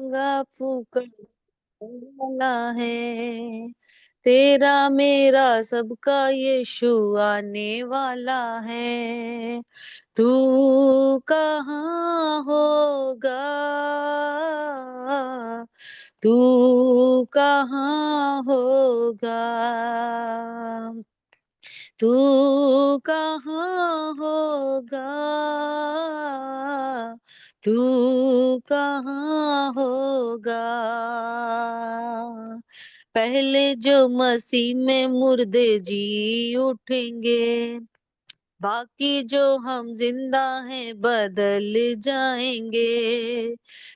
नरसिंगा फूका वाला है। तेरा मेरा सबका यीशु आने वाला है। तू कहाँ होगा, तू कहाँ होगा, तू कहाँ होगा, तू कहाँ होगा। पहले जो मसीह में मुर्दे जी उठेंगे, बाकी जो हम जिंदा हैं बदल जाएंगे।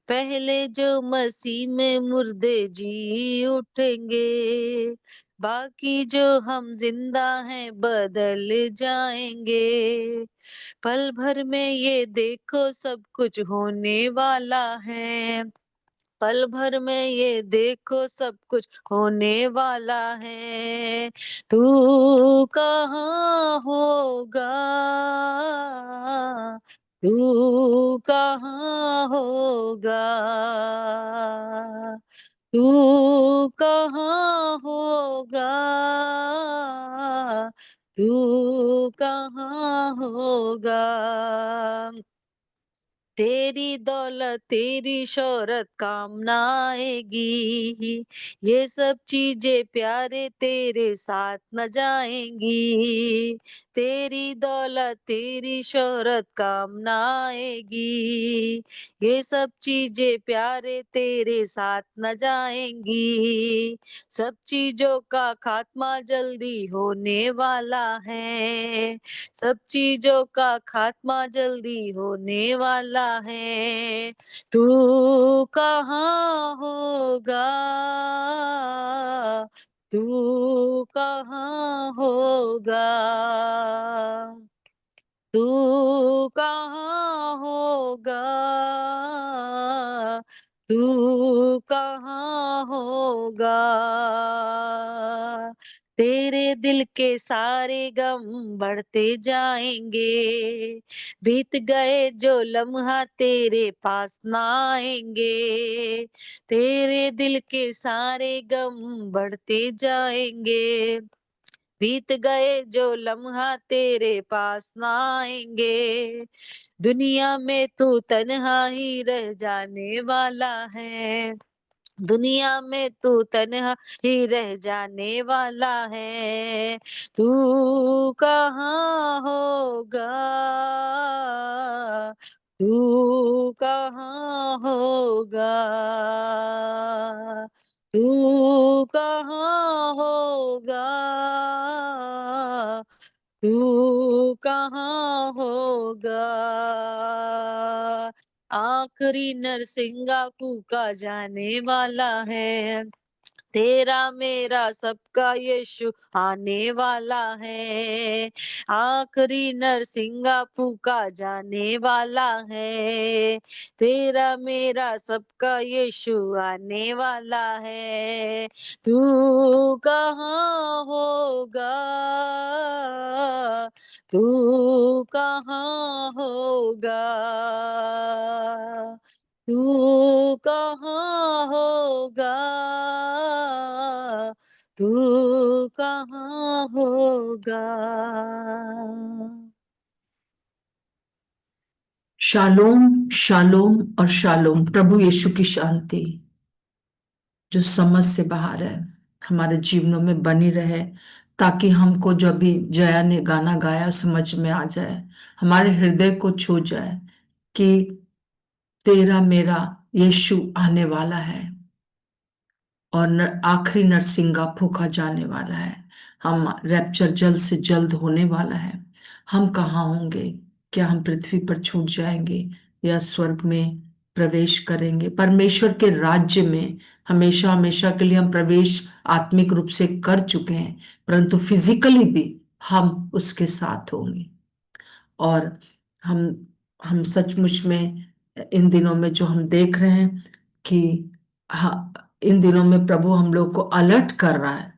पहले जो मसीह में मुर्दे जी उठेंगे, बाकी जो हम जिंदा हैं बदल जाएंगे। पल भर में ये देखो सब कुछ होने वाला है। पल भर में ये देखो सब कुछ होने वाला है। तू कहाँ होगा, तू कहाँ होगा, तू कहाँ होगा, तू कहाँ होगा। तेरी दौलत तेरी शोहरत काम ना आएगी, ये सब चीजें प्यारे तेरे साथ न जाएंगी। तेरी दौलत तेरी शोहरत काम ना आएगी, ये सब चीजें प्यारे तेरे साथ न जाएंगी। सब चीजों का खात्मा जल्दी होने वाला है। सब चीजों का खात्मा जल्दी होने वाला है। तू कहाँ होगा, तू कहाँ होगा, तू कहाँ होगा, तू कहाँ होगा। तेरे दिल के सारे गम बढ़ते जाएंगे, बीत गए जो लम्हा तेरे पास ना आएंगे। तेरे दिल के सारे गम बढ़ते जाएंगे, बीत गए जो लम्हा तेरे पास ना आएंगे। दुनिया में तू तन्हा ही रह जाने वाला है। दुनिया में तू तन्हा ही रह जाने वाला है। तू कहाँ होगा, तू कहाँ होगा, तू कहाँ होगा, तू कहाँ होगा। आखिरी नरसिंगा फूका जाने वाला है। तेरा मेरा सबका यीशु आने वाला है। आखिरी नरसिंगा फूका जाने वाला है। तेरा मेरा सबका यीशु आने वाला है। तू कहाँ होगा, तू कहाँ होगा, तू कहाँ होगा, तू कहाँ होगा। शालोम शालोम और शालोम। प्रभु यीशु की शांति जो समझ से बाहर है हमारे जीवनों में बनी रहे, ताकि हमको जो अभी जया ने गाना गाया समझ में आ जाए, हमारे हृदय को छू जाए कि तेरा मेरा यीशु आने वाला है और आखिरी नरसिंगा फूका जाने वाला है। हम रैप्चर जल्द से जल्द होने वाला है। हम कहाँ होंगे? क्या हम पृथ्वी पर छूट जाएंगे या स्वर्ग में प्रवेश करेंगे? परमेश्वर के राज्य में हमेशा हमेशा के लिए हम प्रवेश आत्मिक रूप से कर चुके हैं, परंतु फिजिकली भी हम उसके साथ होंगे। और हम हम सचमुच में इन दिनों में जो हम देख रहे हैं कि हाँ, इन दिनों में प्रभु हम लोग को अलर्ट कर रहा है।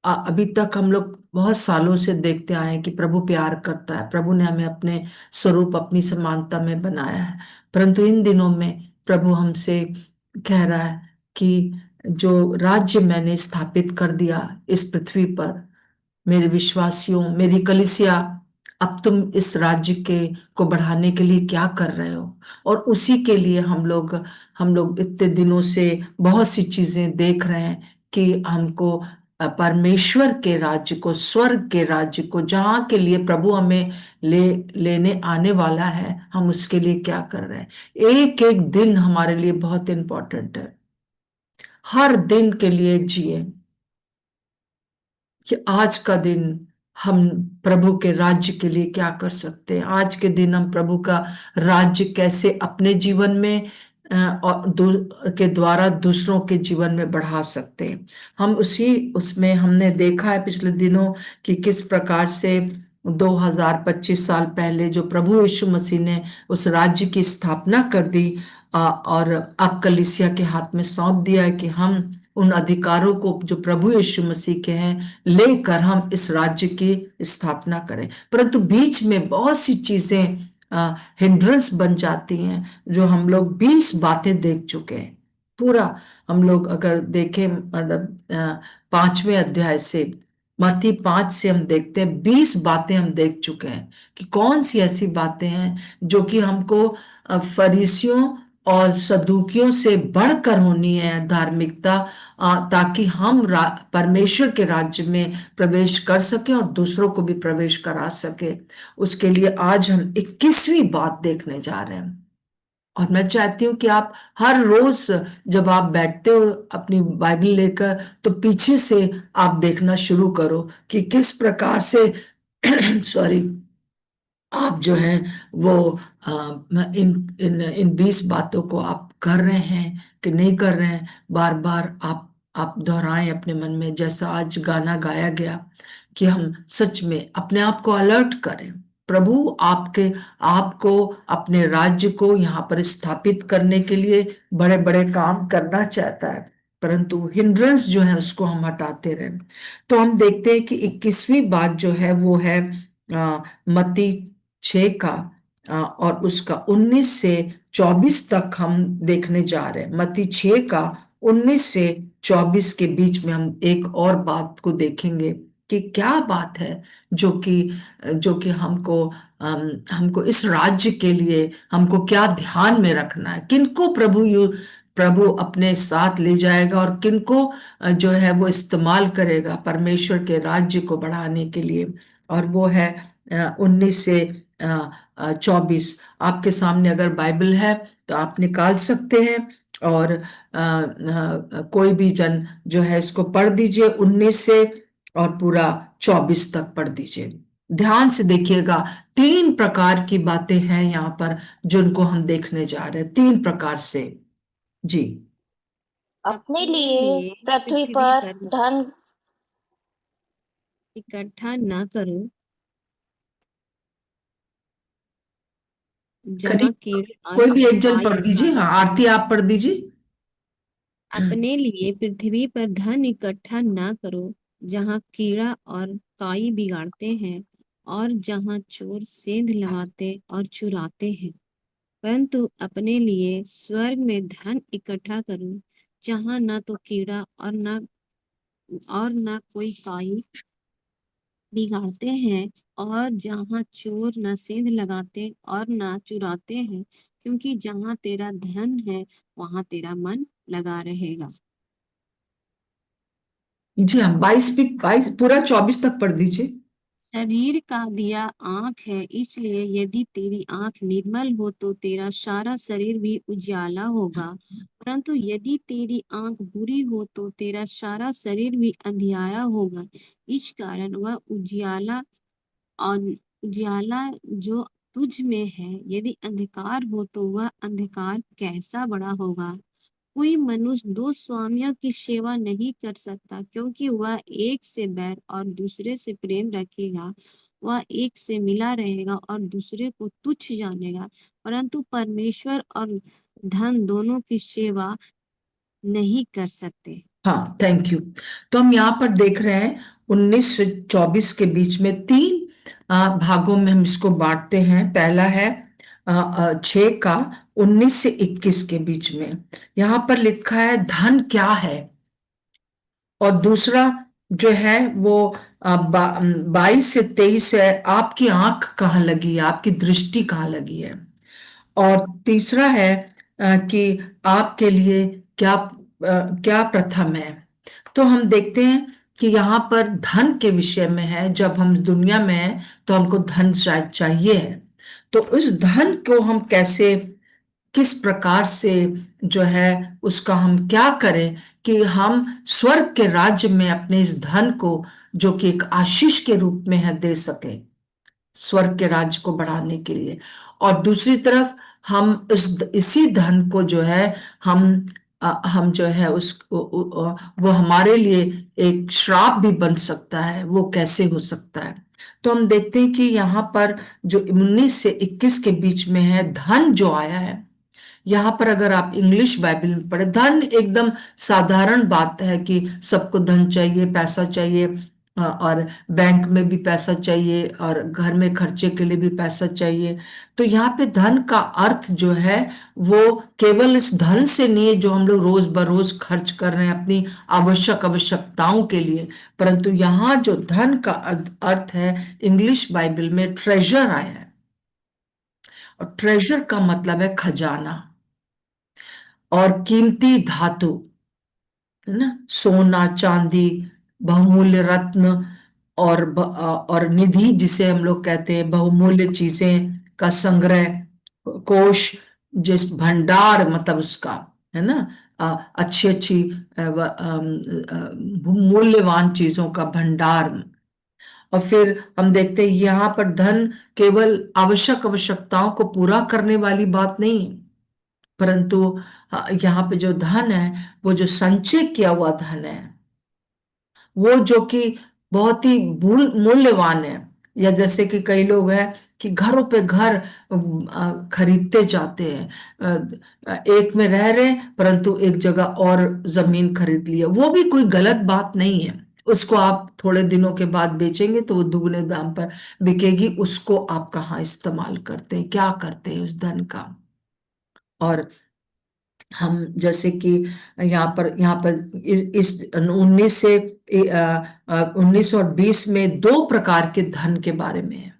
अभी तक हम लोग बहुत सालों से देखते आए हैं कि प्रभु प्यार करता है, प्रभु ने हमें अपने स्वरूप अपनी समानता में बनाया है, परंतु इन दिनों में प्रभु हमसे कह रहा है कि जो राज्य मैंने स्थापित कर दिया इस पृथ्वी पर, मेरे विश्वासियों, मेरी कलीसिया, अब तुम इस राज्य के को बढ़ाने के लिए क्या कर रहे हो? और उसी के लिए हम लोग इतने दिनों से बहुत सी चीजें देख रहे हैं कि हमको परमेश्वर के राज्य को, स्वर्ग के राज्य को, जहाँ के लिए प्रभु हमें ले लेने आने वाला है, हम उसके लिए क्या कर रहे हैं। एक एक दिन हमारे लिए बहुत इंपॉर्टेंट है। हर दिन के लिए जिए कि आज का दिन हम प्रभु के राज्य के लिए क्या कर सकते हैं। आज के दिन हम प्रभु का राज्य कैसे अपने जीवन में और के द्वारा दूसरों के जीवन में बढ़ा सकते हैं। हम उसमें हमने देखा है पिछले दिनों कि किस प्रकार से 2025 साल पहले जो प्रभु यीशु मसीह ने उस राज्य की स्थापना कर दी, और अब कलीसिया के हाथ में सौंप दिया है कि हम उन अधिकारों को जो प्रभु यीशु मसीह के हैं लेकर हम इस राज्य की स्थापना करें। परंतु बीच में बहुत सी चीजें हिंड्रेंस बन जाती हैं, जो हम लोग 20 बातें देख चुके हैं। पूरा हम लोग अगर देखें, मतलब 5वें अध्याय से, मत्ती 5 से हम देखते हैं 20 बातें हम देख चुके हैं कि कौन सी ऐसी बातें हैं जो कि हमको फरीसियों और सदूकियों से बढ़कर होनी है धार्मिकता, ताकि हम परमेश्वर के राज्य में प्रवेश कर सके और दूसरों को भी प्रवेश करा सके। उसके लिए आज हम 21वीं बात देखने जा रहे हैं। और मैं चाहती हूँ कि आप हर रोज जब आप बैठते हो अपनी बाइबल लेकर, तो पीछे से आप देखना शुरू करो कि किस प्रकार से सॉरी, आप जो है वो इन इन इन 20 बातों को आप कर रहे हैं कि नहीं कर रहे हैं। बार बार आप दोहराएं अपने मन में, जैसा आज गाना गाया गया, कि हम सच में अपने आप को अलर्ट करें। प्रभु आपको अपने राज्य को यहाँ पर स्थापित करने के लिए बड़े बड़े काम करना चाहता है, परंतु हिंड्रेंस जो है उसको हम हटाते रहें। तो हम देखते हैं कि 21वीं बात जो है वो है मत्ती 6 का, और उसका 19 से 24 तक हम देखने जा रहे हैं। मत्ती 6 का 19 से 24 के बीच में हम एक और बात को देखेंगे कि क्या बात है जो कि हमको इस राज्य के लिए हमको क्या ध्यान में रखना है, किनको प्रभु अपने साथ ले जाएगा और किनको जो है वो इस्तेमाल करेगा परमेश्वर के राज्य को बढ़ाने के लिए। और वो है 19 से 24। आपके सामने अगर बाइबल है तो आप निकाल सकते हैं, और कोई भी जन जो है इसको पढ़ दीजिए, 19 से और पूरा 24 तक पढ़ दीजिए। ध्यान से देखिएगा, 3 प्रकार की बातें हैं यहाँ पर जिनको हम देखने जा रहे हैं, 3 प्रकार से। जी। अपने अपने लिए लिए पृथ्वी पृथ्वी पर पर धन इकट्ठा ना करो, करीब जहाँ कीड़े और कोई भी एक जन काई पढ़ दीजिए। हाँ, आरती आप पढ़ दीजिए। अपने लिए पृथ्वी पर धन इकट्ठा ना करो, जहाँ कीड़ा और काई बिगाड़ते हैं और जहाँ चोर सेंध लगाते और चुराते हैं। परंतु अपने लिए स्वर्ग में धन इकट्ठा करो, जहाँ ना तो कीड़ा और ना कोई काई बिगाड़ते हैं, और जहाँ चोर न सेंध लगाते और न चुराते हैं, क्योंकि जहाँ तेरा धन है वहां तेरा मन लगा रहेगा। जी हाँ, 22 पूरा 24 तक पढ़ दीजिए। शरीर का दिया आंख है, इसलिए यदि तेरी आंख निर्मल हो तो तेरा सारा शरीर भी उजाला होगा। परंतु यदि तेरी आंख बुरी हो तो तेरा सारा शरीर भी अंधियारा होगा। इस कारण वह और उजाला जो तुझ में है, यदि अंधकार हो तो वह अंधकार कैसा बड़ा होगा। कोई मनुष्य दो स्वामियों की सेवा नहीं कर सकता, क्योंकि वह एक से बैर और दूसरे से प्रेम रखेगा। वह एक से मिला रहेगा और दूसरे को तुच्छ जानेगा। परंतु परमेश्वर और धन दोनों की सेवा नहीं कर सकते। हाँ, थैंक यू। तो हम यहाँ पर देख रहे हैं 19 से 24 के बीच में 3 भागों में हम इसको बांटते हैं। पहला है 6 का 19 से 21 के बीच में यहाँ पर लिखा है धन क्या है। और दूसरा जो है वो 22 से 23 है, आपकी आंख कहाँ लगी है, आपकी दृष्टि कहाँ लगी है। और तीसरा है कि आपके लिए क्या प्रथम है। तो हम देखते हैं कि यहाँ पर धन के विषय में है। जब हम दुनिया में हैं तो हमको धन शायद चाहिए है। तो उस धन को हम कैसे, किस प्रकार से जो है उसका हम क्या करें कि हम स्वर्ग के राज्य में अपने इस धन को, जो कि एक आशीष के रूप में है, दे सके स्वर्ग के राज्य को बढ़ाने के लिए। और दूसरी तरफ हम इसी धन को जो है हम जो है वो हमारे लिए एक श्राप भी बन सकता है। वो कैसे हो सकता है। तो हम देखते हैं कि यहाँ पर जो 19 से 21 के बीच में है, धन जो आया है, यहाँ पर अगर आप इंग्लिश बाइबल में पढ़े, धन एकदम साधारण बात है कि सबको धन चाहिए, पैसा चाहिए, और बैंक में भी पैसा चाहिए और घर में खर्चे के लिए भी पैसा चाहिए। तो यहाँ पे धन का अर्थ जो है वो केवल इस धन से नहीं है जो हम लोग रोज बरोज खर्च कर रहे हैं अपनी आवश्यकताओं के लिए, परंतु यहाँ जो धन का अर्थ है, इंग्लिश बाइबल में ट्रेजर आया है। और ट्रेजर का मतलब है खजाना और कीमती धातु, है ना, सोना चांदी, बहुमूल्य रत्न और निधि जिसे हम लोग कहते हैं, बहुमूल्य चीजें का संग्रह, कोष, जिस भंडार मतलब उसका, है ना, अच्छी अच्छी मूल्यवान चीजों का भंडार। और फिर हम देखते हैं यहाँ पर धन केवल आवश्यकताओं को पूरा करने वाली बात नहीं है, परंतु यहाँ पे जो धन है वो जो संचय किया हुआ धन है, वो जो कि बहुत ही मूल्यवान है। या जैसे कि कई लोग हैं कि घरों पे घर खरीदते जाते हैं, एक में रह रहे हैं परंतु एक जगह और जमीन खरीद लिया। वो भी कोई गलत बात नहीं है, उसको आप थोड़े दिनों के बाद बेचेंगे तो वो दुगने दाम पर बिकेगी। उसको आप कहाँ इस्तेमाल करते हैं, क्या करते हैं उस धन का। और हम जैसे कि यहाँ पर इस 19 और 20 में दो प्रकार के धन के बारे में है।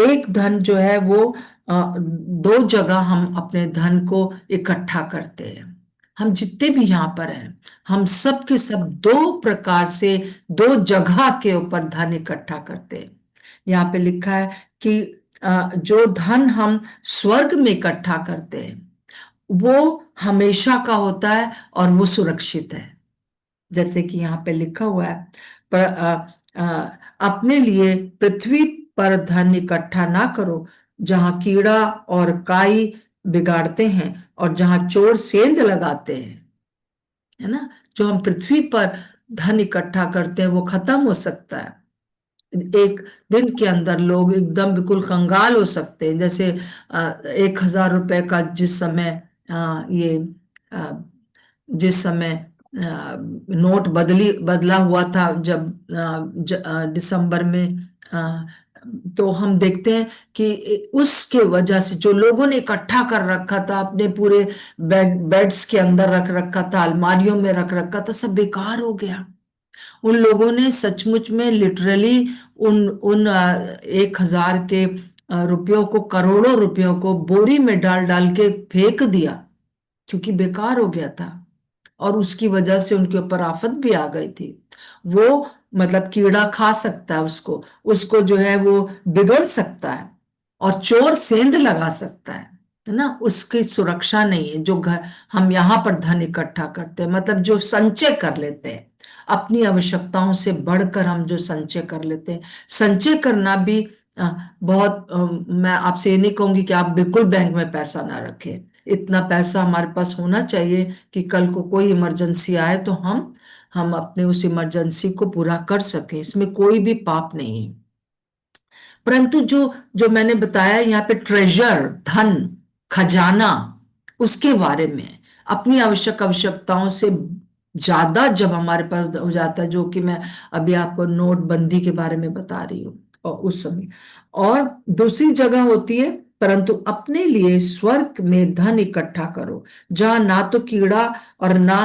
एक धन जो है वो दो जगह हम अपने धन को इकट्ठा करते हैं। हम जितने भी यहाँ पर हैं, हम सब के सब दो प्रकार से दो जगह के ऊपर धन इकट्ठा करते हैं। यहाँ पे लिखा है कि जो धन हम स्वर्ग में इकट्ठा करते हैं वो हमेशा का होता है और वो सुरक्षित है। जैसे कि यहाँ पे लिखा हुआ है, पर अपने लिए पृथ्वी पर धन इकट्ठा ना करो, जहां कीड़ा और काई बिगाड़ते हैं और जहां चोर सेंध लगाते हैं, है ना। जो हम पृथ्वी पर धन इकट्ठा करते हैं वो खत्म हो सकता है। एक दिन के अंदर लोग एकदम बिल्कुल कंगाल हो सकते हैं। जैसे 1,000 रुपए का जिस समय ये जिस समय नोट बदला हुआ था, जब दिसंबर में, तो हम देखते हैं कि उसके वजह से जो लोगों ने इकट्ठा कर रखा था, अपने पूरे बेड्स के अंदर रख रखा था, अलमारियों में रख रखा था, सब बेकार हो गया। उन लोगों ने सचमुच में लिटरली उन उन 1,000 के रुपयों को, करोड़ों रुपयों को बोरी में डाल डाल के फेंक दिया, क्योंकि बेकार हो गया था। और उसकी वजह से उनके ऊपर आफत भी आ गई थी। वो मतलब कीड़ा खा सकता है उसको, उसको जो है वो बिगड़ सकता है, और चोर सेंध लगा सकता है ना। उसकी सुरक्षा नहीं है। जो घर हम यहाँ पर धन इकट्ठा करते हैं, मतलब जो संचय कर लेते हैं, अपनी आवश्यकताओं से बढ़कर हम जो संचय कर लेते हैं। संचय करना भी बहुत, मैं आपसे ये नहीं कहूंगी कि आप बिल्कुल बैंक में पैसा ना रखें। इतना पैसा हमारे पास होना चाहिए कि कल को कोई इमरजेंसी आए तो हम अपने उस इमरजेंसी को पूरा कर सकें। इसमें कोई भी पाप नहीं है। परंतु जो जो मैंने बताया यहाँ पे ट्रेजर, धन, खजाना, उसके बारे में, अपनी आवश्यकताओं से ज्यादा जब हमारे पास हो जाता है, जो कि मैं अभी आपको नोटबंदी के बारे में बता रही हूँ, और उस समय। और दूसरी जगह होती है परंतु अपने लिए स्वर्ग में धन इकट्ठा करो, जहां ना तो कीड़ा और ना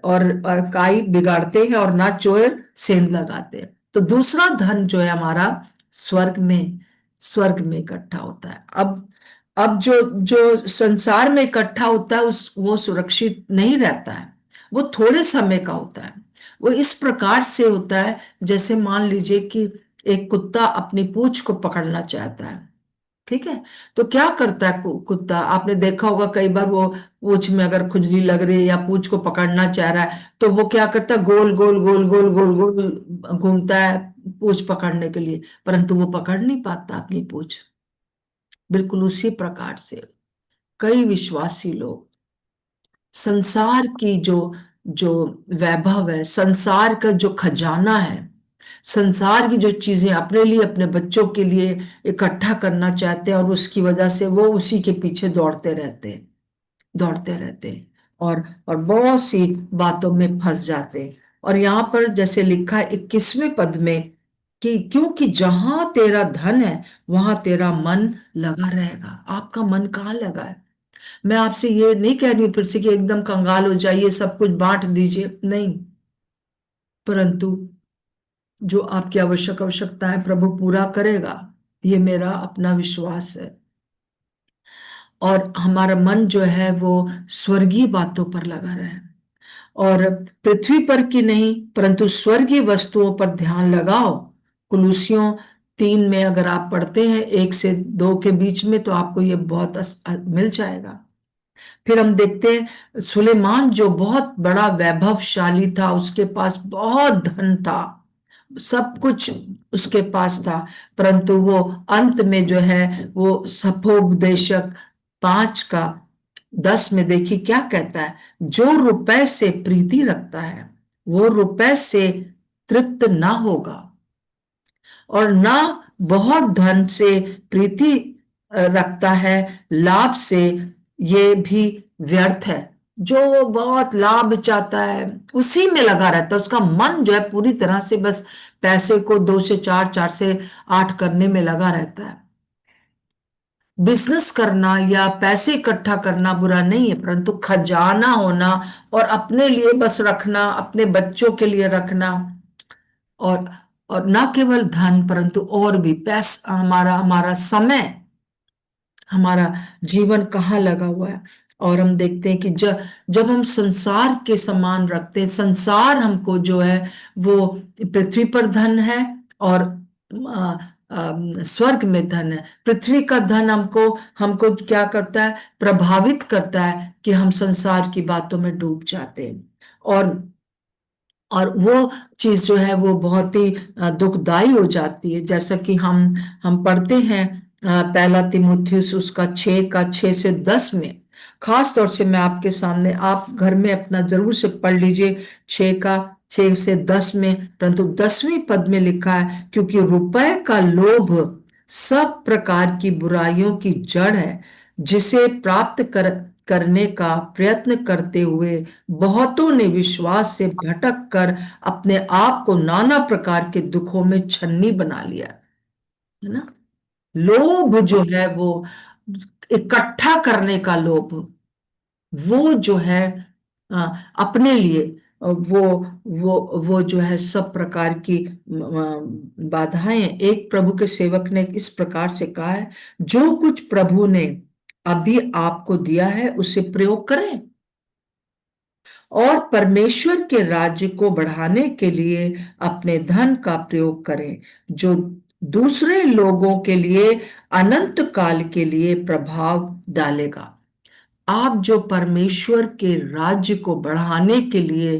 और काई बिगाड़ते हैं और ना चोर सेंध लगाते हैं। तो दूसरा धन जो है हमारा स्वर्ग में इकट्ठा होता है। अब जो जो संसार में इकट्ठा होता है उस वो सुरक्षित नहीं रहता है, वो थोड़े समय का होता है। वो इस प्रकार से होता है जैसे मान लीजिए कि एक कुत्ता अपनी पूंछ को पकड़ना चाहता है, ठीक है। तो क्या करता है कुत्ता, आपने देखा होगा कई बार, वो पूंछ में अगर खुजली लग रही है या पूंछ को पकड़ना चाह रहा है तो वो क्या करता है, गोल गोल गोल गोल गोल गोल घूमता है पूंछ पकड़ने के लिए, परंतु वो पकड़ नहीं पाता अपनी पूंछ। बिल्कुल उसी प्रकार से कई विश्वासी लोग संसार की जो जो वैभव है, संसार का जो खजाना है, संसार की जो चीजें अपने लिए अपने बच्चों के लिए इकट्ठा करना चाहते हैं, और उसकी वजह से वो उसी के पीछे दौड़ते रहते हैं और बहुत सी बातों में फंस जाते हैं। और यहाँ पर जैसे लिखा है 21वें पद में कि क्योंकि जहां तेरा धन है वहां तेरा मन लगा रहेगा। आपका मन कहाँ लगा है? मैं आपसे ये नहीं कह रही हूं फिर से कि एकदम कंगाल हो जाइए, सब कुछ बांट दीजिए, नहीं, परंतु जो आपकी आवश्यकता है प्रभु पूरा करेगा, ये मेरा अपना विश्वास है। और हमारा मन जो है वो स्वर्गीय बातों पर लगा रहे, और पृथ्वी पर की नहीं परंतु स्वर्गीय वस्तुओं पर ध्यान लगाओ। कुलूसियों 3 में अगर आप पढ़ते हैं 1 से 2 के बीच में, तो आपको ये बहुत मिल जाएगा। फिर हम देखते हैं सुलेमान जो बहुत बड़ा वैभवशाली था, उसके पास बहुत धन था, सब कुछ उसके पास था, परंतु वो अंत में जो है वो सफोपदेशक 5 का 10 में देखिए क्या कहता है, जो रुपए से प्रीति रखता है वो रुपए से तृप्त ना होगा, और ना बहुत धन से प्रीति रखता है, लाभ से ये भी व्यर्थ है। जो बहुत लाभ चाहता है उसी में लगा रहता है, उसका मन जो है पूरी तरह से बस पैसे को 2 से 4, 4 से 8 करने में लगा रहता है। बिजनेस करना या पैसे इकट्ठा करना बुरा नहीं है, परंतु खजाना होना और अपने लिए बस रखना, अपने बच्चों के लिए रखना, और और ना केवल धन परंतु और भी पैसा, हमारा हमारा समय, हमारा जीवन कहाँ लगा हुआ है। और हम देखते हैं कि जब जब हम संसार के समान रखते हैं, संसार हमको जो है वो पृथ्वी पर धन है और स्वर्ग में धन है। पृथ्वी का धन हमको हमको क्या करता है, प्रभावित करता है कि हम संसार की बातों में डूब जाते हैं, और वो चीज जो है वो बहुत ही दुखदाई हो जाती है। जैसा कि हम पढ़ते हैं पहला तिमुथियुस उसका 6 का 6 से 10 में, खास तौर से मैं आपके सामने, आप घर में अपना जरूर से पढ़ लीजिए 6 का 6 से 10 में, परंतु 10वीं पद में लिखा है क्योंकि रुपए का लोभ सब प्रकार की बुराइयों की जड़ है, जिसे प्राप्त करने का प्रयत्न करते हुए बहुतों ने विश्वास से भटक कर अपने आप को नाना प्रकार के दुखों में छन्नी बना लिया है ना। लोभ जो है वो इकट्ठा करने का लोभ, वो जो है अपने लिए वो जो है सब प्रकार की बाधाएं। एक प्रभु के सेवक ने इस प्रकार से कहा है, जो कुछ प्रभु ने अभी आपको दिया है उसे प्रयोग करें और परमेश्वर के राज्य को बढ़ाने के लिए अपने धन का प्रयोग करें, जो दूसरे लोगों के लिए अनंत काल के लिए प्रभाव डालेगा। आप जो परमेश्वर के राज्य को बढ़ाने के लिए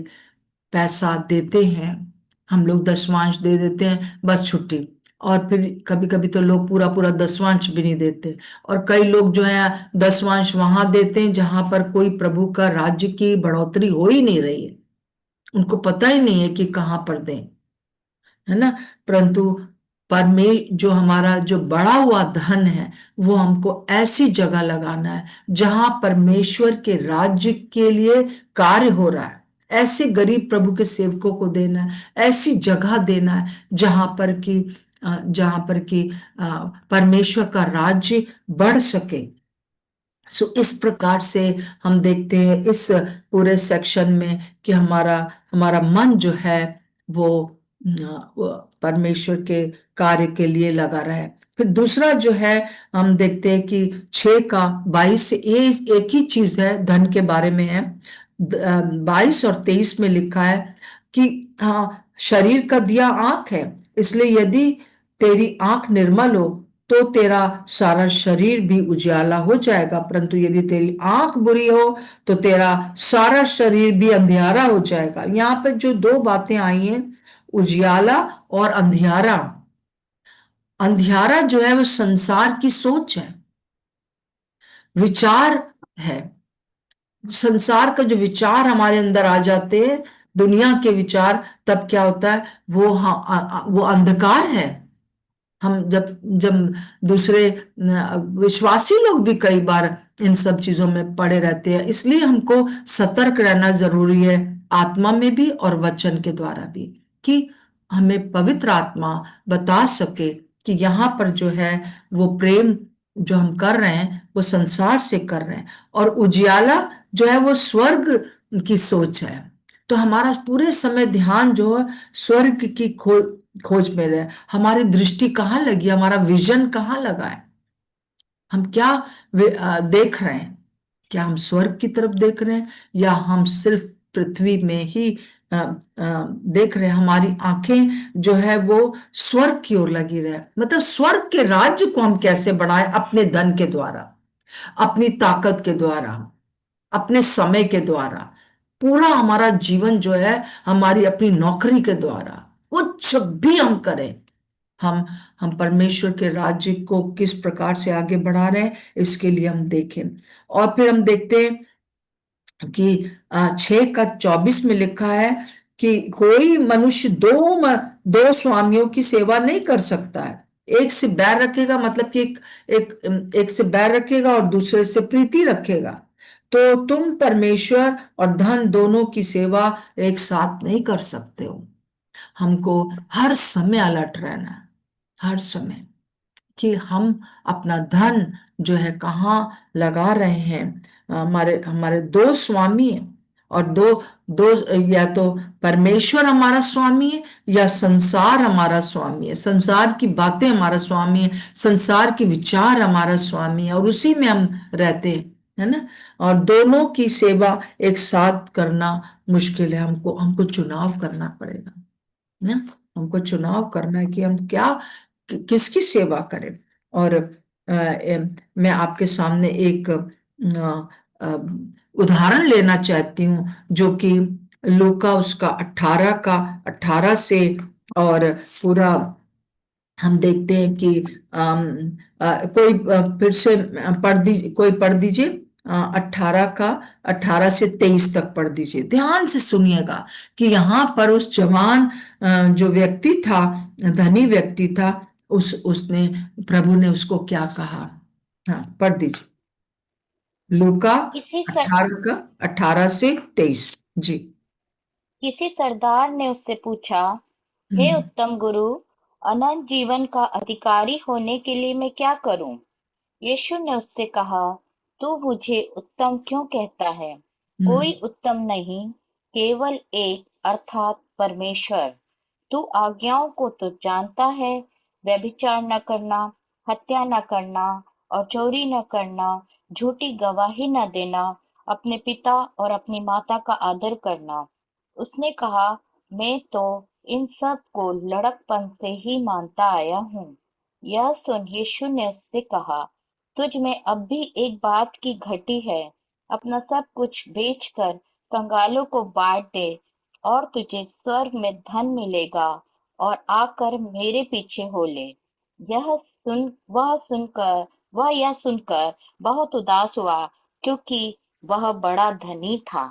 पैसा देते हैं, हम लोग दशमांश दे देते हैं बस छुट्टी, और फिर कभी कभी तो लोग पूरा पूरा दशमांश भी नहीं देते, और कई लोग जो है दशमांश वहां देते हैं जहां पर कोई प्रभु का राज्य की बढ़ोतरी हो ही नहीं रही है, उनको पता ही नहीं है कि कहाँ पर दें, है ना। परंतु जो हमारा जो बढ़ा हुआ धन है वो हमको ऐसी जगह लगाना है जहां परमेश्वर के राज्य के लिए कार्य हो रहा है, ऐसे गरीब प्रभु के सेवकों को देना है, ऐसी जगह देना है जहां पर कि जहां पर कि परमेश्वर का राज्य बढ़ सके। सो इस प्रकार से हम देखते हैं इस पूरे सेक्शन में कि हमारा हमारा मन जो है वो वो परमेश्वर के कार्य के लिए लगा रहे। फिर दूसरा जो है हम देखते हैं कि 6 का 22 से ये एक ही चीज है, धन के बारे में है। 22 और 23 में लिखा है कि हाँ, शरीर का दिया आंख है, इसलिए यदि तेरी आंख निर्मल हो तो तेरा सारा शरीर भी उजाला हो जाएगा, परंतु यदि तेरी आंख बुरी हो तो तेरा सारा शरीर भी अंधियारा हो जाएगा। यहाँ पे जो दो बातें आई हैं, उजियाला और अंधियारा। अंधियारा जो है वो संसार की सोच है, विचार है। संसार का जो विचार हमारे अंदर आ जाते हैं, दुनिया के विचार, तब क्या होता है, वो अंधकार है। हम जब जब दूसरे विश्वासी लोग भी कई बार इन सब चीजों में पड़े रहते हैं, इसलिए हमको सतर्क रहना जरूरी है, आत्मा में भी और वचन के द्वारा भी, कि हमें पवित्र आत्मा बता सके कि यहाँ पर जो है वो प्रेम जो हम कर रहे हैं वो संसार से कर रहे हैं, और उजियाला जो है वो स्वर्ग की सोच है। तो हमारा पूरे समय ध्यान जो है स्वर्ग की खोज में रहे। हमारी दृष्टि कहाँ लगी, हमारा विजन कहाँ लगा है, हम क्या देख रहे हैं? क्या हम स्वर्ग की तरफ देख रहे हैं या हम सिर्फ पृथ्वी में ही देख रहे हैं? हमारी आंखें जो है वो स्वर्ग की ओर लगी रहे, मतलब स्वर्ग के राज्य को हम कैसे बढ़ाएं, अपने धन के द्वारा, अपनी ताकत के द्वारा, अपने समय के द्वारा, पूरा हमारा जीवन जो है हमारी अपनी नौकरी के द्वारा, कुछ भी हम करें, हम हम परमेश्वर के राज्य को किस प्रकार से आगे बढ़ा रहे हैं, इसके लिए हम देखें। और फिर हम देखते हैं कि 6 का 24 में लिखा है कि कोई मनुष्य दो स्वामियों की सेवा नहीं कर सकता है। एक से बैर रखेगा, मतलब कि एक से बैर रखेगा और दूसरे से प्रीति रखेगा। तो तुम परमेश्वर और धन दोनों की सेवा एक साथ नहीं कर सकते हो। हमको हर समय अलर्ट रहना है, हर समय, कि हम अपना धन जो है कहाँ लगा रहे हैं। हमारे हमारे दो स्वामी हैं, और दो दो या तो परमेश्वर हमारा स्वामी है या संसार हमारा स्वामी है, संसार की बातें हमारा स्वामी है, संसार के विचार हमारा स्वामी है, और उसी में हम रहते हैं, है ना। और दोनों की सेवा एक साथ करना मुश्किल है, हमको हमको चुनाव करना पड़ेगा ना। हमको चुनाव करना है कि हम क्या किसकी सेवा करें। और मैं आपके सामने एक उदाहरण लेना चाहती हूँ, जो कि लूका उसका 18 से, और पूरा हम देखते हैं कि कोई फिर से कोई पढ़ दीजिए, 18 से 23 तक पढ़ दीजिए, ध्यान से सुनिएगा कि यहाँ पर उस जवान जो व्यक्ति था, धनी व्यक्ति था, उसने प्रभु ने उसको क्या कहा। हाँ, पढ़ दीजिए, लूका किसी सर, 18 से 23। जी। किसी सरदार ने उससे पूछा, हे हम्म। उत्तम गुरु, अनंत जीवन का अधिकारी होने के लिए मैं क्या करूं? यीशु ने उससे कहा, तू मुझे उत्तम क्यों कहता है? कोई हम्म। उत्तम नहीं, केवल एक, अर्थात परमेश्वर। तू आज्ञाओं को तो जानता है, व्यभिचार न करना, हत्या न करना, और चोरी न करना, झूठी गवाही न देना, अपने पिता और अपनी माता का आदर करना। उसने कहा, मैं तो इन सब को लड़कपन से ही मानता आया हूँ। यह सुन यीशु ने उससे कहा, तुझ में अब भी एक बात की घटी है। अपना सब कुछ बेचकर कंगालों को बांट दे और तुझे स्वर्ग में धन मिलेगा, और आकर मेरे पीछे हो ले। वह यह सुनकर बहुत उदास हुआ, क्योंकि वह बड़ा धनी था।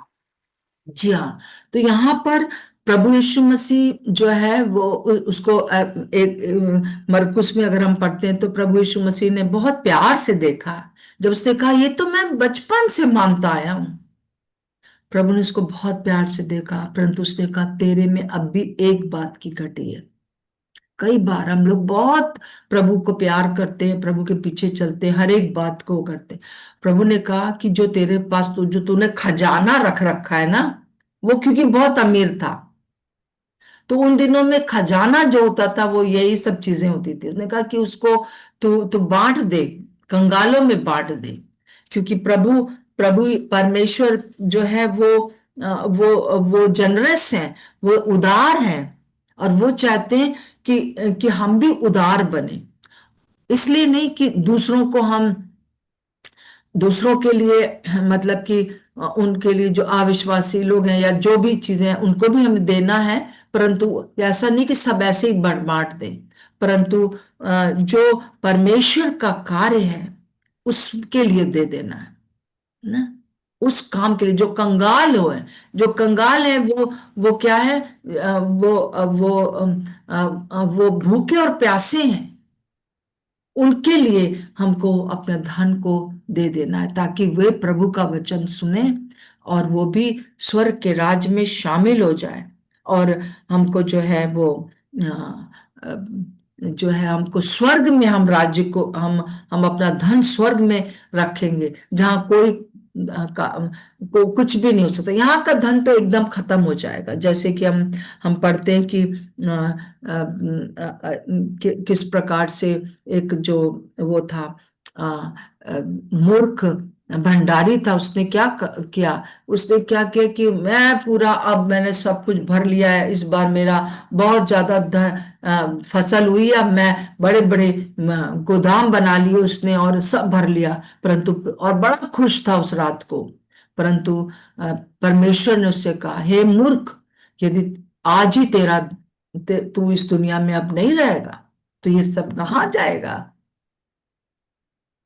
जी हाँ। तो यहाँ पर प्रभु यीशु मसीह जो है वो उसको एक मरकुस में अगर हम पढ़ते हैं तो प्रभु यीशु मसीह ने बहुत प्यार से देखा। जब उसने कहा ये तो मैं बचपन से मानता आया हूं, प्रभु ने उसको बहुत प्यार से देखा, परंतु उसने कहा तेरे में अब भी एक बात की घटी है। कई बार हम लोग बहुत प्रभु को प्यार करते हैं, प्रभु के पीछे चलते हैं, हर एक बात को करते हैं। प्रभु ने कहा कि जो तेरे पास जो तूने खजाना रख रखा है ना, वो क्योंकि बहुत अमीर था, तो उन दिनों में खजाना जो होता था वो यही सब चीजें होती थी। उसने कहा कि उसको तू बांट दे, कंगालों में बांट दे, क्योंकि प्रभु प्रभु परमेश्वर जो है वो जनरस है, वो उदार है, और वो चाहते हैं कि हम भी उदार बने। इसलिए नहीं कि दूसरों के लिए, मतलब कि उनके लिए जो अविश्वासी लोग हैं या जो भी चीजें हैं उनको भी हमें देना है, परंतु ऐसा नहीं कि सब ऐसे ही बांट दें, परंतु जो परमेश्वर का कार्य है उसके लिए दे देना है ना, उस काम के लिए। जो कंगाल है वो क्या है, वो भूखे और प्यासे हैं, उनके लिए हमको अपने धन को दे देना है, ताकि वे प्रभु का वचन सुने और वो भी स्वर्ग के राज में शामिल हो जाए। और हमको जो है वो अ, अ, जो है हमको स्वर्ग में, हम अपना धन स्वर्ग में रखेंगे, जहाँ कुछ भी नहीं हो सकता। यहाँ का धन तो एकदम खत्म हो जाएगा। जैसे कि हम पढ़ते हैं कि किस प्रकार से एक जो वो था, अ, मूर्ख भंडारी था, उसने किया, उसने क्या किया कि अब मैंने सब कुछ भर लिया है, इस बार मेरा बहुत ज्यादा फसल हुई, अब मैं बड़े बड़े गोदाम बना लिए उसने और सब भर लिया, परंतु और बड़ा खुश था उस रात को। परंतु परमेश्वर ने उससे कहा, हे मूर्ख, यदि आज ही तू इस दुनिया में अब नहीं रहेगा तो ये सब कहाँ जाएगा।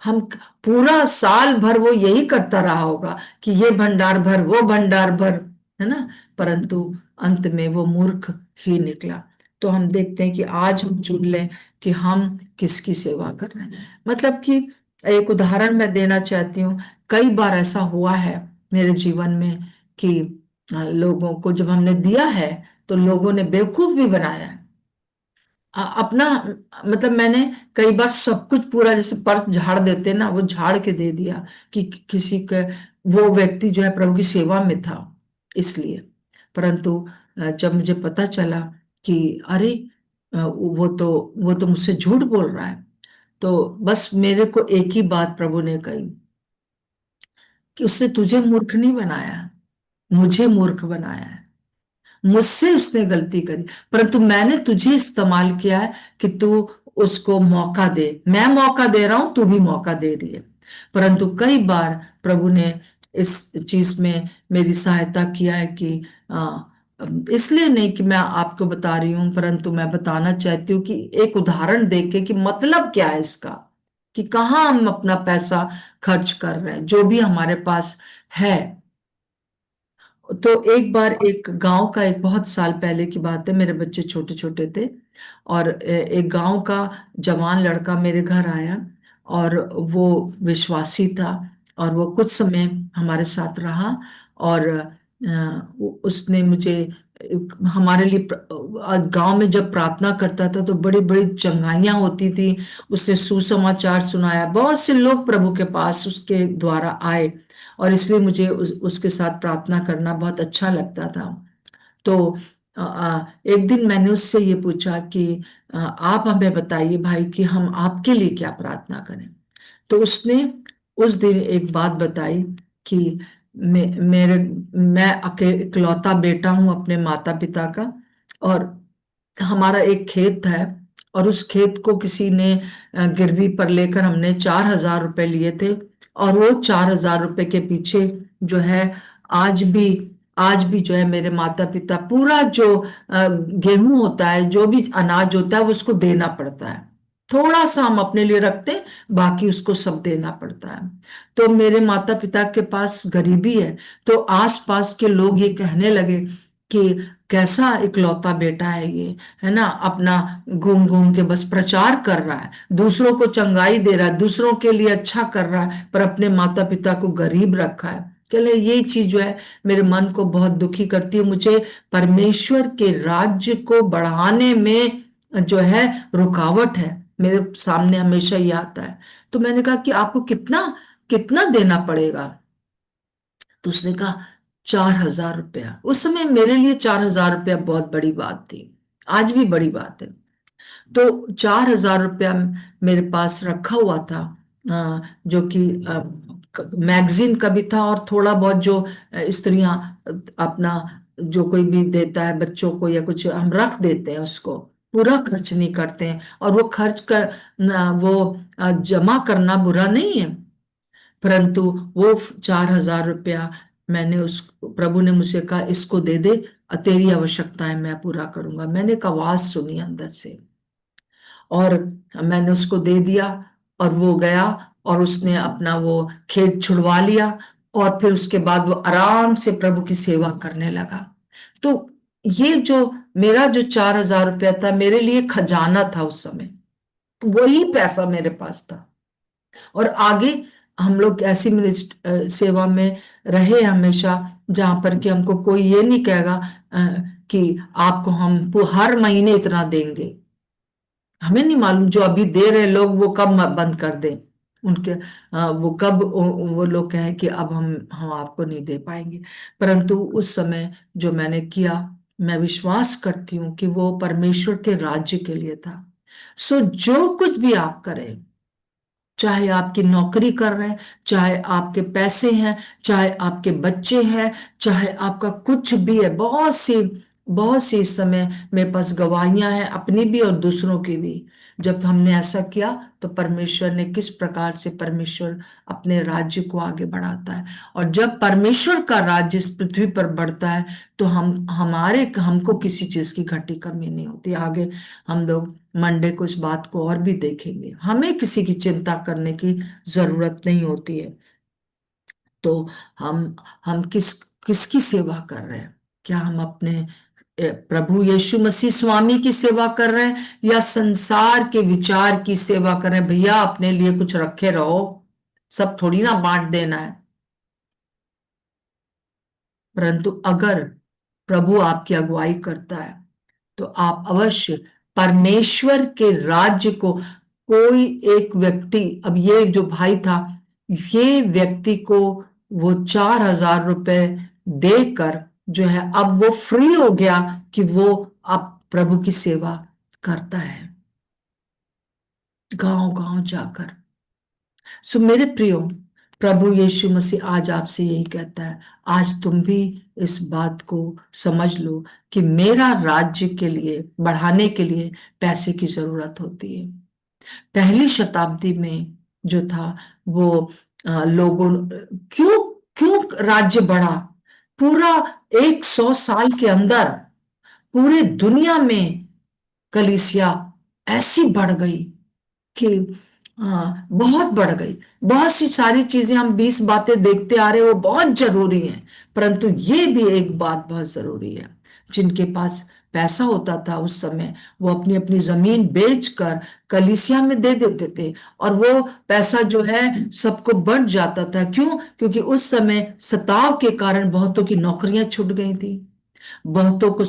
हम पूरा साल भर वो यही करता रहा होगा कि ये भंडार भर, वो भंडार भर, है ना, परंतु अंत में वो मूर्ख ही निकला। तो हम देखते हैं कि आज हम चुन लें कि हम किसकी सेवा कर रहे हैं। मतलब कि एक उदाहरण मैं देना चाहती हूँ। कई बार ऐसा हुआ है मेरे जीवन में कि लोगों को जब हमने दिया है तो लोगों ने बेवकूफ भी बनाया है। अपना, मतलब मैंने कई बार सब कुछ पूरा, जैसे पर्स झाड़ देते ना, वो झाड़ के दे दिया कि किसी के, वो व्यक्ति जो है प्रभु की सेवा में था इसलिए। परंतु जब मुझे पता चला कि अरे, वो तो मुझसे झूठ बोल रहा है, तो बस मेरे को एक ही बात प्रभु ने कही कि उसने तुझे मूर्ख नहीं बनाया, मुझे मूर्ख बनाया है। मुझसे उसने गलती करी, परंतु मैंने तुझे इस्तेमाल किया है कि तू उसको मौका दे। मैं मौका दे रहा हूं, तू भी मौका दे रही है। परंतु कई बार प्रभु ने इस चीज में मेरी सहायता किया है कि इसलिए नहीं कि मैं आपको बता रही हूं, परंतु मैं बताना चाहती हूँ कि एक उदाहरण देके कि मतलब क्या है इसका, कि कहाँ हम अपना पैसा खर्च कर रहे हैं, जो भी हमारे पास है। तो एक बार एक गांव का, एक बहुत साल पहले की बात है, मेरे बच्चे छोटे छोटे थे, और एक गांव का जवान लड़का मेरे घर आया, और वो विश्वासी था, और वो कुछ समय हमारे साथ रहा। और उसने मुझे हमारे लिए गांव में जब प्रार्थना करता था तो बड़ी बड़ी चंगाइयां होती थी। उसने सुसमाचार सुनाया, बहुत से लोग प्रभु के पास उसके द्वारा आए, और इसलिए मुझे उसके साथ प्रार्थना करना बहुत अच्छा लगता था। तो एक दिन मैंने उससे ये पूछा कि आप हमें बताइए भाई कि हम आपके लिए क्या प्रार्थना करें। तो उसने उस दिन एक बात बताई कि मे, मेरे मैं इकलौता बेटा हूं अपने माता पिता का, और हमारा एक खेत है, और उस खेत को किसी ने गिरवी पर लेकर हमने 4,000 रुपए लिए थे। और वो 4,000 रुपए के पीछे जो है, आज भी आज भी जो है मेरे माता पिता पूरा जो गेहूं होता है, जो भी अनाज होता है, वो उसको देना पड़ता है। थोड़ा सा हम अपने लिए रखते हैं, बाकी उसको सब देना पड़ता है। तो मेरे माता पिता के पास गरीबी है, तो आसपास के लोग ये कहने लगे कि कैसा इकलौता बेटा है ये, है ना, अपना घूम घूम के बस प्रचार कर रहा है, दूसरों को चंगाई दे रहा है, दूसरों के लिए अच्छा कर रहा है, पर अपने माता पिता को गरीब रखा है। चले, ये चीज जो है मेरे मन को बहुत दुखी करती है। मुझे परमेश्वर के राज्य को बढ़ाने में जो है रुकावट है, मेरे सामने हमेशा ये आता है। तो मैंने कहा कि आपको कितना कितना देना पड़ेगा? तो उसने कहा 4,000 रुपया। उस समय मेरे लिए 4,000 रुपया बहुत बड़ी बात थी, आज भी बड़ी बात है। तो 4,000 रुपया मेरे पास रखा हुआ था, जो कि मैगजीन का भी था, और थोड़ा बहुत जो स्त्रियां अपना जो कोई भी देता है बच्चों को या कुछ, हम रख देते हैं उसको, पूरा खर्च नहीं करते हैं। और वो खर्च कर वो जमा करना बुरा नहीं है, परंतु वो 4,000 रुपया मैंने उस प्रभु ने मुझे कहा इसको दे दे, तेरी आवश्यकता है मैं पूरा करूंगा। मैंने एक आवाज सुनी अंदर से, और मैंने उसको दे दिया, और वो गया और उसने अपना वो खेत छुड़वा लिया, और फिर उसके बाद वो आराम से प्रभु की सेवा करने लगा। तो ये जो मेरा जो 4,000 रुपया था, मेरे लिए खजाना था उस समय, वही पैसा मेरे पास था। और आगे हम लोग ऐसी सेवा में रहे हमेशा, जहां पर कि हमको कोई ये नहीं कहेगा कि आपको हम हर महीने इतना देंगे। हमें नहीं मालूम जो अभी दे रहे लोग वो कब बंद कर दें, उनके वो कब वो लोग कहें कि अब हम आपको नहीं दे पाएंगे। परंतु उस समय जो मैंने किया, मैं विश्वास करती हूँ कि वो परमेश्वर के राज्य के लिए था। सो जो कुछ भी आप करें, चाहे आपकी नौकरी कर रहे हैं, चाहे आपके पैसे हैं, चाहे आपके बच्चे हैं, चाहे आपका कुछ भी है, बहुत सी इस समय मेरे पास गवाहियां हैं, अपनी भी और दूसरों की भी। जब हमने ऐसा किया तो परमेश्वर ने किस प्रकार से परमेश्वर अपने राज्य को आगे बढ़ाता है। और जब परमेश्वर का राज्य इस पृथ्वी पर बढ़ता है तो हमको किसी चीज की घटी कमी नहीं होती। आगे हम लोग मंडे को इस बात को और भी देखेंगे। हमें किसी की चिंता करने की जरूरत नहीं होती है। तो हम हम किसकी सेवा कर रहे हैं? क्या हम अपने प्रभु यीशु मसीह स्वामी की सेवा कर रहे हैं, या संसार के विचार की सेवा कर रहे हैं? भैया अपने लिए कुछ रखे रहो, सब थोड़ी ना बांट देना है। परंतु अगर प्रभु आपकी अगुवाई करता है तो आप अवश्य परमेश्वर के राज्य को, कोई एक व्यक्ति, अब ये जो भाई था, ये व्यक्ति को वो 4,000 रुपए देकर जो है अब वो फ्री हो गया कि वो अब प्रभु की सेवा करता है गांव गांव जाकर। सो मेरे प्रियो, प्रभु यीशु मसीह आज आपसे यही कहता है, आज तुम भी इस बात को समझ लो कि मेरा राज्य के लिए बढ़ाने के लिए पैसे की जरूरत होती है। पहली शताब्दी में जो था वो लोगों, क्यों क्यों राज्य बढ़ा? पूरा 100 साल के अंदर पूरे दुनिया में कलीसिया ऐसी बढ़ गई कि बहुत बढ़ गई। बहुत सी सारी चीजें हम 20 बातें देखते आ रहे हैं, वो बहुत जरूरी हैं, परंतु ये भी एक बात बहुत जरूरी है। जिनके पास पैसा होता था उस समय, वो अपनी अपनी जमीन बेचकर कलीसिया में दे देते थे, और वो पैसा जो है सबको बढ़ जाता था। क्यों? क्योंकि उस समय सताव के कारण बहुतों की नौकरियां छूट गई थी, बहुतों को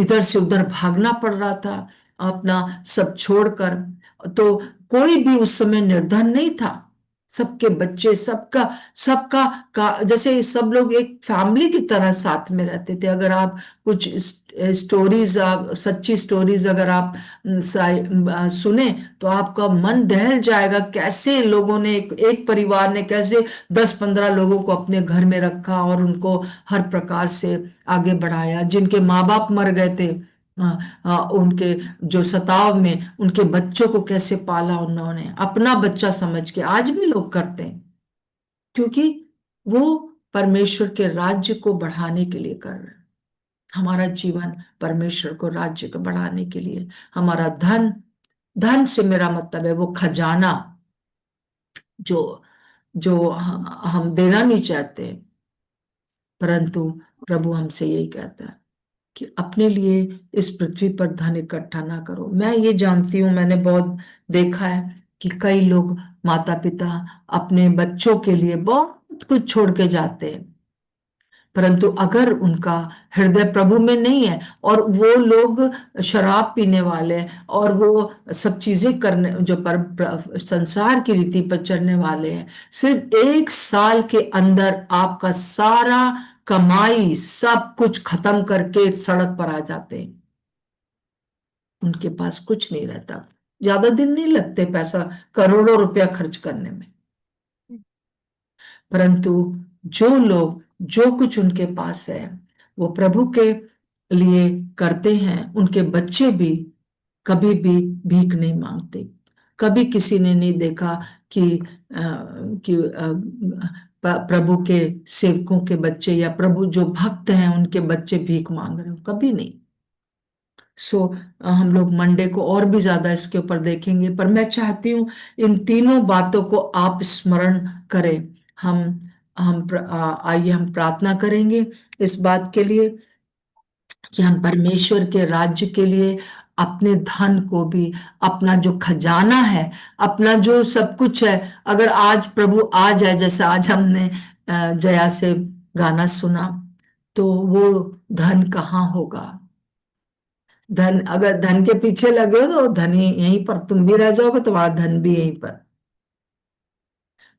इधर से उधर भागना पड़ रहा था अपना सब छोड़कर। तो कोई भी उस समय निर्धन नहीं था, सबके बच्चे, सबका सबका जैसे सब लोग एक फैमिली की तरह साथ में रहते थे। अगर आप कुछ स्टोरीज, सच्ची स्टोरीज अगर आप सुने तो आपका मन दहल जाएगा, कैसे लोगों ने एक परिवार ने कैसे 10-15 लोगों को अपने घर में रखा और उनको हर प्रकार से आगे बढ़ाया। जिनके माँ बाप मर गए थे, उनके जो सताव में उनके बच्चों को कैसे पाला उन्होंने अपना बच्चा समझ के। आज भी लोग करते हैं, क्योंकि वो परमेश्वर के राज्य को बढ़ाने के लिए कर रहे हैं। हमारा जीवन परमेश्वर को राज्य को बढ़ाने के लिए, हमारा धन, धन से मेरा मतलब है वो खजाना जो जो हम देना नहीं चाहते, परंतु प्रभु हमसे यही कहता है कि अपने लिए इस पृथ्वी पर धन इकट्ठा ना करो। मैं ये जानती हूँ, मैंने बहुत देखा है कि कई लोग, माता पिता, अपने बच्चों के लिए बहुत कुछ छोड़ के जाते हैं, परंतु अगर उनका हृदय प्रभु में नहीं है और वो लोग शराब पीने वाले हैं और वो सब चीजें करने जो संसार की रीति पर चलने वाले हैं, सिर्फ 1 साल के अंदर आपका सारा कमाई सब कुछ खत्म करके सड़क पर आ जाते हैं। उनके पास कुछ नहीं रहता। ज्यादा दिन नहीं लगते पैसा करोड़ों रुपया खर्च करने में। परंतु जो लोग जो कुछ उनके पास है वो प्रभु के लिए करते हैं, उनके बच्चे भी कभी भी भीख नहीं मांगते। कभी किसी ने नहीं देखा कि प्रभु के सेवकों के बच्चे या प्रभु जो भक्त हैं उनके बच्चे भीख मांग रहे हो, कभी नहीं। सो हम लोग मंडे को और भी ज्यादा इसके ऊपर देखेंगे, पर मैं चाहती हूँ इन तीनों बातों को आप स्मरण करें। आइए हम प्रार्थना करेंगे इस बात के लिए कि हम परमेश्वर के राज्य के लिए अपने धन को भी, अपना जो खजाना है, अपना जो सब कुछ है, अगर आज प्रभु आ जाए, जैसे आज हमने जया से गाना सुना, तो वो धन कहाँ होगा? धन, अगर धन के पीछे लगे हो तो धन ही यहीं पर तुम भी रह जाओगे, तुम्हारा धन भी यहीं पर।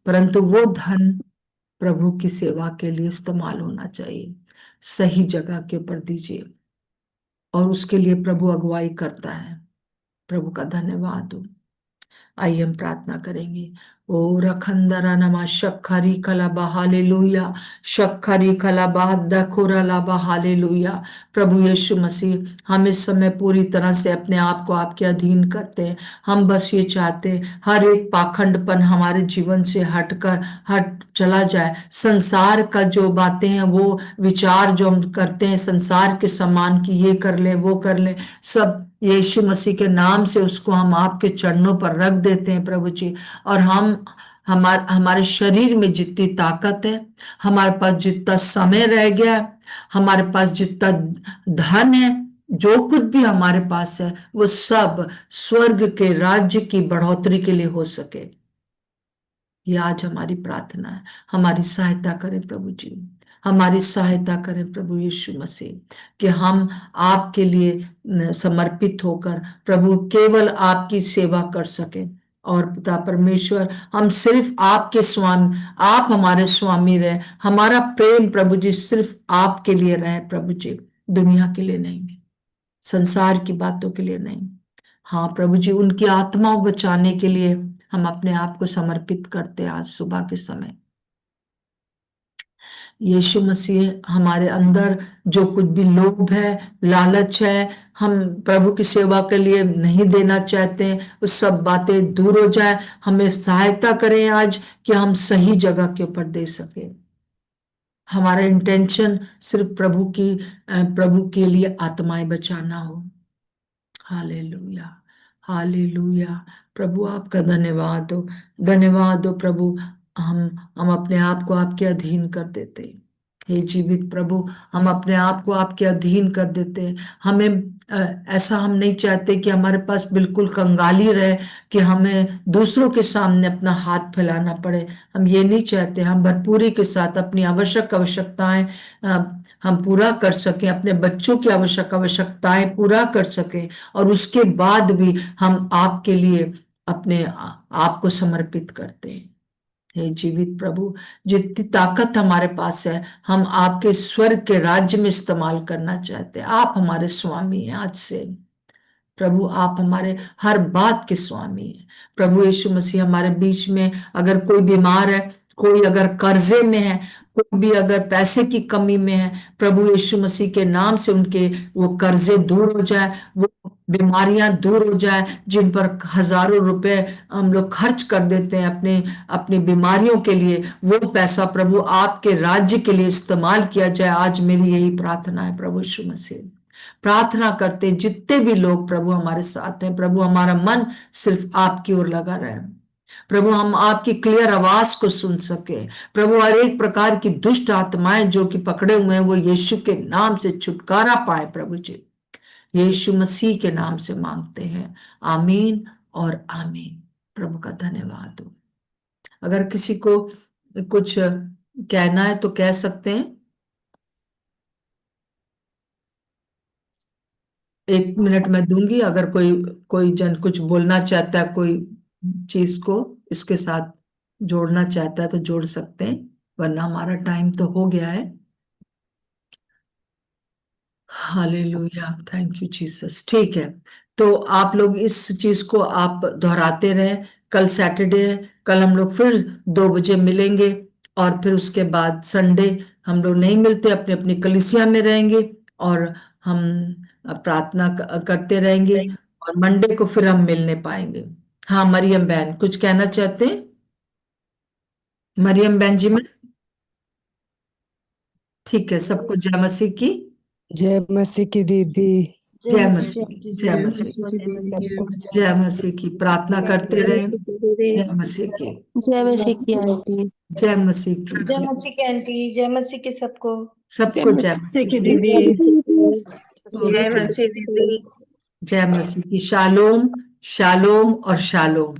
परंतु वो धन प्रभु की सेवा के लिए इस्तेमाल होना चाहिए, सही जगह के ऊपर दीजिए, और उसके लिए प्रभु अगुवाई करता है। प्रभु का धन्यवाद हो। आइए हम प्रार्थना करेंगे। ओ रखंदरा नमा शक्खरी कलाबा हालेलुया, शक्खरी कलाबा दखोरा लाबा हालेलुया। प्रभु यीशु मसीह, हम इस समय पूरी तरह से अपने आप को आपके अधीन करते हैं। हम बस ये चाहते हैं हर एक पाखंडपन हमारे जीवन से हट चला जाए। संसार का जो बातें हैं, वो विचार जो हम करते हैं संसार के समान की ये कर ले वो कर ले, सब यीशु मसीह के नाम से उसको हम आपके चरणों पर रख देते हैं प्रभु जी। और हमारे शरीर में जितनी ताकत है, हमारे पास जितना समय रह गया है, हमारे पास जितना धन है, जो कुछ भी हमारे पास है, वो सब स्वर्ग के राज्य की बढ़ोतरी के लिए हो सके, ये आज हमारी प्रार्थना है। हमारी सहायता करें प्रभु जी, हमारी सहायता करें प्रभु यीशु मसीह, कि हम आपके लिए समर्पित होकर प्रभु केवल आपकी सेवा कर सकें। और पिता परमेश्वर, हम सिर्फ आपके स्वामी, आप हमारे स्वामी रहे, हमारा प्रेम प्रभु जी सिर्फ आपके लिए रहे प्रभु जी, दुनिया के लिए नहीं, संसार की बातों के लिए नहीं। हाँ प्रभु जी, उनकी आत्माओं बचाने के लिए हम अपने आप को समर्पित करते हैं आज सुबह के समय। यीशु मसीह, हमारे अंदर जो कुछ भी लोभ है, लालच है, हम प्रभु की सेवा के लिए नहीं देना चाहते हैं, वो सब बातें दूर हो जाए। हमें सहायता करें आज कि हम सही जगह के ऊपर दे सके। हमारा इंटेंशन सिर्फ प्रभु के लिए आत्माएं बचाना हो। Hallelujah, hallelujah. प्रभु आपका धन्यवाद हो, धन्यवाद हो प्रभु। हम अपने आप को आपके अधीन कर देते हैं। हे जीवित प्रभु, हम अपने आप को आपके अधीन कर देते हैं। हमें ऐसा हम नहीं चाहते कि हमारे पास बिल्कुल कंगाली रहे, कि हमें दूसरों के सामने अपना हाथ फैलाना पड़े। हम ये नहीं चाहते। हम भरपूरी के साथ अपनी आवश्यकताएं हम पूरा कर सकें, अपने बच्चों की आवश्यकताएं पूरा कर सकें, और उसके बाद भी हम आपके लिए अपने आप को समर्पित करते हैं। हे जीवित प्रभु, जितनी ताकत हमारे पास है, हम आपके स्वर्ग के राज्य में इस्तेमाल करना चाहते हैं। आप हमारे स्वामी हैं आज से प्रभु, आप हमारे हर बात के स्वामी हैं प्रभु यीशु मसीह। हमारे बीच में अगर कोई बीमार है, कोई अगर कर्जे में है, कोई भी अगर पैसे की कमी में है, प्रभु यीशु मसीह के नाम से उनके वो कर्जे दूर हो जाए, वो बीमारियां दूर हो जाए, जिन पर हजारों रुपए हम लोग खर्च कर देते हैं अपने अपनी बीमारियों के लिए, वो पैसा प्रभु आपके राज्य के लिए इस्तेमाल किया जाए। आज मेरी यही प्रार्थना है प्रभु यीशु मसीह। प्रार्थना करते हैं जितने भी लोग प्रभु हमारे साथ हैं, प्रभु हमारा मन सिर्फ आपकी ओर लगा रहे प्रभु, हम आपकी क्लियर आवाज को सुन सके प्रभु। हर एक प्रकार की दुष्ट आत्माएं जो कि पकड़े हुए हैं, वो यीशु के नाम से छुटकारा पाए प्रभु जी। यीशु मसीह के नाम से मांगते हैं, आमीन और आमीन। प्रभु का धन्यवाद हो। अगर किसी को कुछ कहना है तो कह सकते हैं। 1 मिनट मैं दूंगी, अगर कोई कोई जन कुछ बोलना चाहता है, कोई चीज को इसके साथ जोड़ना चाहता है तो जोड़ सकते हैं, वरना हमारा टाइम तो हो गया है। Hallelujah, thank you Jesus. ठीक है, तो आप लोग इस चीज को आप दोहराते रहे। कल सैटरडे है, कल हम लोग फिर 2 बजे मिलेंगे, और फिर उसके बाद संडे हम लोग नहीं मिलते, अपनी अपनी कलीसिया में रहेंगे, और हम प्रार्थना करते रहेंगे, और मंडे को फिर हम मिलने पाएंगे। हाँ, मरियम बहन कुछ कहना चाहते हैं? मरियम बहन जी में, ठीक है, सबको जय मसीह की। जय मसीह की दीदी। जय जय मसीह मसीह की, की जय दीदी, मसीह सबको की, जय मसीह सबको की। जय जय मसीह। मसीह की। प्रार्थना करते जय रहे। मसीह की दीदी। जय मसीह की, जय मसीह की आंटी। जय मसीह की, जय मसीह की आंटी, जय मसीह के सबको। जय सबको जय मसीह मसीह की की। दीदी। जय ओके, मसीह दीदी। जय मसीह की। शालोम, शालोम और शालोम।